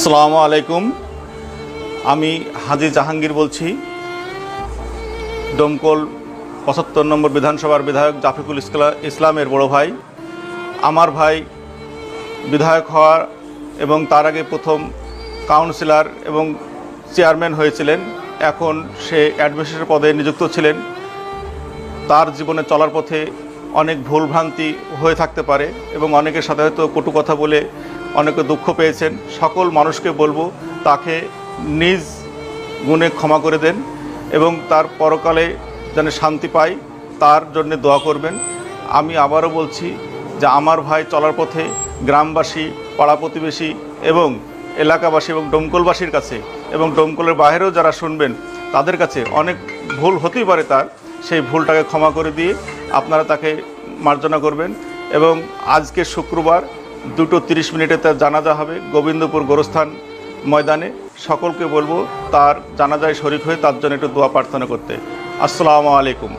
আসসালামু আলাইকুম। আমি হাজী জাহাঙ্গীর বলছি, ডোমকল ৭৫ নম্বর বিধানসভার বিধায়ক জাফিকুল ইসলামের বড় ভাই। আমার ভাই বিধায়ক হওয়ার এবং তার আগে প্রথম কাউন্সিলর এবং চেয়ারম্যান হয়েছিলেন। এখন সে অ্যাডমিনিস্ট্রেটর পদে নিযুক্ত ছিলেন। তার জীবনে চলার পথে অনেক ভুলভ্রান্তি হয়ে থাকতে পারে এবং অনেকের সাথে হয়তো কটু কথা বলে অনেকে দুঃখ পেয়েছেন। সকল মানুষকে বলবো তাকে নিজ গুণে ক্ষমা করে দেন এবং তার পরকালে যেন শান্তি পায় তার জন্য দোয়া করবেন। আমি আবারও বলছি যে আমার ভাই চলার পথে গ্রামবাসী, পাড়া প্রতিবেশী এবং এলাকাবাসী এবং ডোমকলবাসীর কাছে এবং ডোমকলের বাইরেও যারা শুনবেন তাদের কাছে অনেক ভুল হতেই পারে, তার সেই ভুলটাকে ক্ষমা করে দিয়ে আপনারা তাকে মার্জনা করবেন। এবং আজকে শুক্রবার 2:30 তার জানাজা হবে গোবিন্দপুর গোরস্থান ময়দানে। সকলকে বলবো তার জানাজায় শরীক হয়ে তার জন্য একটু দোয়া প্রার্থনা করতে। আসসালামু আলাইকুম।